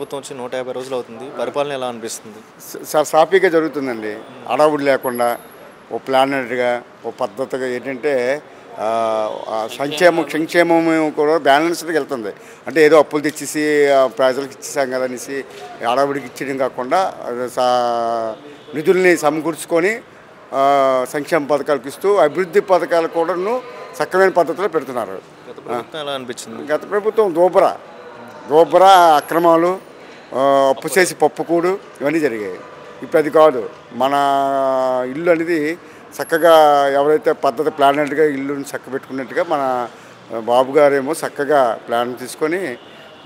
ప్రభుత్వం వచ్చి 150 రోజులు అవుతుంది. పరిపాలన ఎలా అనిపిస్తుంది? చాలా సాఫీగా జరుగుతుందండి. హడావుడి లేకుండా ఓ ప్లానెడ్గా ఓ పద్ధతిగా ఏంటంటే సంక్షేమం కూడా బ్యాలెన్స్డ్గా వెళ్తుంది. అంటే ఏదో అప్పులు తెచ్చేసి ప్రజలకు ఇచ్చేసాం కదా అనేసి హడావుడికి ఇచ్చేయడం కాకుండా నిధుల్ని సమకూర్చుకొని సంక్షేమ పథకాలకు ఇస్తూ అభివృద్ధి పథకాలు కూడాను చక్కమైన పద్ధతిలో పెడుతున్నారు. ఎలా అనిపించింది? గత ప్రభుత్వం దోబరా అక్రమాలు, అప్పు చేసి పప్పుకూడు ఇవన్నీ జరిగాయి. ఇప్పుడు అది కాదు. మన ఇల్లు అనేది చక్కగా ఎవరైతే పద్ధతి ప్లానెడ్గా ఇల్లుని చక్కబెట్టుకున్నట్టుగా మన బాబు గారేమో చక్కగా ప్లాన్ తీసుకొని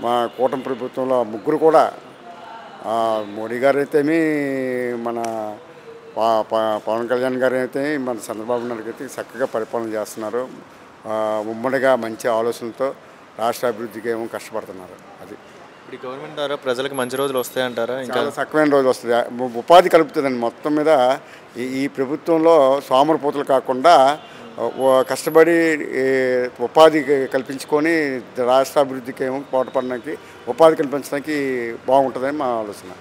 మా కూటమి ప్రభుత్వంలో ముగ్గురు కూడా మోడీ గారు అయితేమి, మన పవన్ కళ్యాణ్ గారు అయితే, మన చంద్రబాబు నాయుడు అయితే చక్కగా పరిపాలన చేస్తున్నారు. ఉమ్మడిగా మంచి ఆలోచనలతో రాష్ట్ర అభివృద్ధికి ఏమో కష్టపడుతున్నారు. అది ఇప్పుడు గవర్నమెంట్ ద్వారా ప్రజలకు మంచి రోజులు వస్తాయంటారా? ఇంకా చక్కమైన రోజు వస్తుంది. ఉపాధి కలుపుతుందండి. మొత్తం మీద ఈ ప్రభుత్వంలో సోమరిపోతులు కాకుండా కష్టపడి ఉపాధి కల్పించుకొని రాష్ట్ర అభివృద్ధికి ఏమో పాటుపడడానికి ఉపాధి కల్పించడానికి బాగుంటుందని మా ఆలోచన.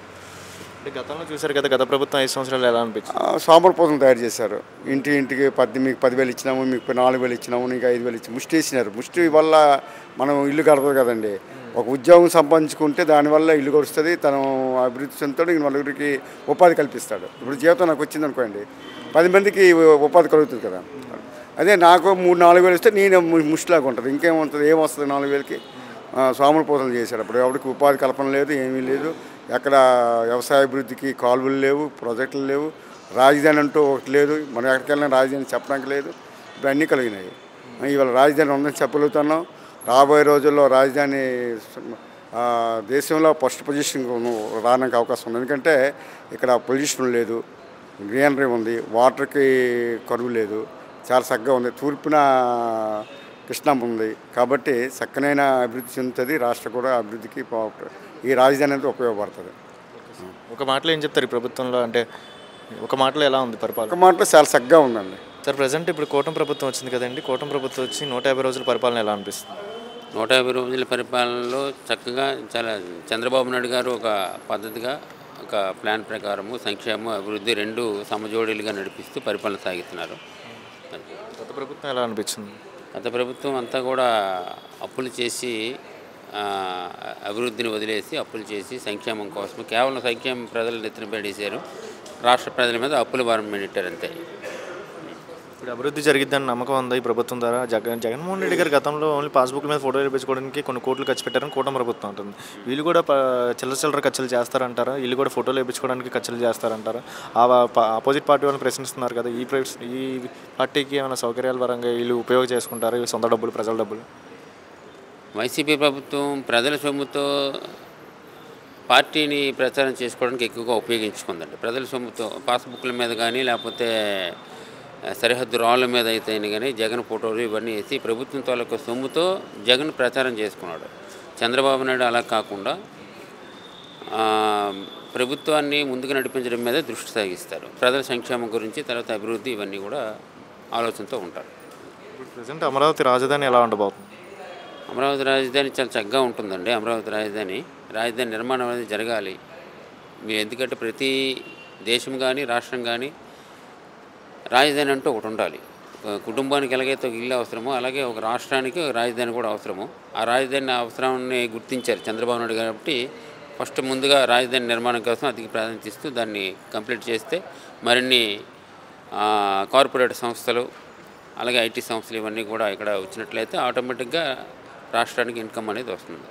గతంలో చూశారు కదా, గత ప్రభుత్వం 5 సంవత్సరాలు ఎలా అనిపించింది? సోమరిపోతులు తయారు చేశారు. ఇంటికి మీకు 10,000 ఇచ్చినాము, మీకు 4,000 ఇచ్చినాము, నీకు 5,000 ఇచ్చి ముష్టి వేసినారు. ముష్టి వల్ల మనం ఇల్లు కడతాం కదండి. ఒక ఉద్యోగం సంపాదించుకుంటే దానివల్ల ఇల్లు గడుస్తుంది, తను అభివృద్ధి చెందుతాడు, నలుగురికి ఉపాధి కల్పిస్తాడు. ఇప్పుడు జీవితం నాకు వచ్చింది అనుకోండి, 10 మందికి ఉపాధి కలుగుతుంది కదా. అదే నాకు 3-4 ఇస్తే నేను ముష్టిలాగా ఉంటుంది. ఇంకేముంటుంది? ఏమొస్తుంది 4,000కి? సోమరిపోతులు చేశారు. అప్పుడు ఎవరికి ఉపాధి కల్పన లేదు, ఏమీ లేదు. ఎక్కడ వ్యవసాయ అభివృద్ధికి కాలువలు లేవు, ప్రాజెక్టులు లేవు, రాజధాని అంటూ ఒకటి లేదు. మనం ఎక్కడికి వెళ్ళినా రాజధాని చెప్పడానికి లేదు. ఇప్పుడు అన్నీ కలిగినాయి. ఇవాళ రాజధాని ఉందని చెప్పగలుగుతున్నాం. రాబోయే రోజుల్లో రాజధాని దేశంలో ఫస్ట్ పొజిషన్ రావడానికి అవకాశం ఉంది. ఎందుకంటే ఇక్కడ పొల్యూషన్ లేదు, గ్రీనరీ ఉంది, వాటర్కి కరువు లేదు, చాలా చక్కగా ఉంది. తూర్పున కృష్ణా ఉంది. కాబట్టి చక్కనైన అభివృద్ధి చెందుతుంది. రాష్ట్రం కూడా అభివృద్ధికి ఈ రాజధాని అనేది ఉపయోగపడుతుంది. ఒక మాటలో ఏం చెప్తారు ఈ ప్రభుత్వంలో? అంటే ఒక మాటలో ఎలా ఉంది పరిపాలన? ఒక మాటలో చాలా చక్కగా ఉందండి. సార్, ప్రజెంట్ ఇప్పుడు కూటమి ప్రభుత్వం వచ్చింది కదండి. కూటమి ప్రభుత్వం వచ్చి 150 రోజుల పరిపాలన ఎలా అనిపిస్తుంది? 150 రోజుల పరిపాలనలో చక్కగా చాలా చంద్రబాబు నాయుడు గారు ఒక పద్ధతిగా ఒక ప్లాన్ ప్రకారము సంక్షేమం అభివృద్ధి రెండు సమజోడీలుగా నడిపిస్తూ పరిపాలన సాగిస్తున్నారు. గత ప్రభుత్వం ఎలా అనిపించింది? గత ప్రభుత్వం అంతా కూడా అప్పులు చేసి అభివృద్ధిని వదిలేసి అప్పులు చేసి సంక్షేమం కోసం కేవలం సంక్షేమం ప్రజలు నెత్తిన పడేశారు. రాష్ట్ర ప్రజల మీద అప్పుల భారం పెట్టారు అంతే. ఇప్పుడు అభివృద్ధి జరిగిద్దని నమ్మకం ఉందా ఈ ప్రభుత్వం ద్వారా? జగన్మోహన్ రెడ్డి గారు గతంలో ఓన్లీ పాస్బుక్ మీద ఫోటో వేయించుకోవడానికి కొన్ని కోట్లు ఖర్చు పెట్టారని కూటమి ప్రభుత్వం ఉంటుంది. వీళ్ళు కూడా చిల్లర ఖర్చులు చేస్తారంటారా? వీళ్ళు కూడా ఫోటోలు వేయించుకోవడానికి ఖర్చులు చేస్తారంటారా? ఆపోజిట్ పార్టీ వాళ్ళని ప్రశ్నిస్తున్నారు కదా, ఈ పార్టీకి ఏమైనా సౌకర్యాల పరంగా వీళ్ళు ఉపయోగం చేసుకుంటారా? వీళ్ళు సొంత డబ్బులు, ప్రజల డబ్బులు? వైసీపీ ప్రభుత్వం ప్రజల సొమ్ముతో పార్టీని ప్రచారం చేసుకోవడానికి ఎక్కువగా ఉపయోగించుకుందండి. ప్రజల సొమ్ముతో పాస్బుక్ల మీద కానీ లేకపోతే సరిహద్దు రాళ్ళ మీద అయితే కానీ జగన్ ఫోటోలు ఇవన్నీ వేసి ప్రభుత్వం తాలూకా సొమ్ముతో జగన్ ప్రచారం చేసుకున్నాడు. చంద్రబాబు నాయుడు అలా కాకుండా ప్రభుత్వాన్ని ముందుకు నడిపించడం మీద దృష్టి సాగిస్తారు. ప్రజల సంక్షేమం గురించి, తర్వాత అభివృద్ధి ఇవన్నీ కూడా ఆలోచనతో ఉంటారు. ఇప్పుడు ప్రజెంట్ అమరావతి రాజధాని ఎలా ఉండబోతుంది? అమరావతి రాజధాని చాలా చక్కగా ఉంటుందండి. అమరావతి రాజధాని నిర్మాణం అనేది జరగాలి. మీరు ఎందుకంటే ప్రతి దేశం కానీ రాష్ట్రం కానీ రాజధాని అంటూ ఒకటి ఉండాలి. కుటుంబానికి ఎలాగైతే ఒక ఇల్లు అవసరమో అలాగే ఒక రాష్ట్రానికి రాజధాని కూడా అవసరము. ఆ రాజధాని అవసరాన్ని గుర్తించారు చంద్రబాబు నాయుడు కాబట్టి ఫస్ట్ ముందుగా రాజధాని నిర్మాణం కోసం అధిక ప్రాధాన్యత ఇస్తూ దాన్ని కంప్లీట్ చేస్తే మరిన్ని కార్పొరేట్ సంస్థలు అలాగే ఐటీ సంస్థలు ఇవన్నీ కూడా ఇక్కడ వచ్చినట్లయితే ఆటోమేటిక్గా రాష్ట్రానికి ఇన్కమ్ అనేది వస్తుంది.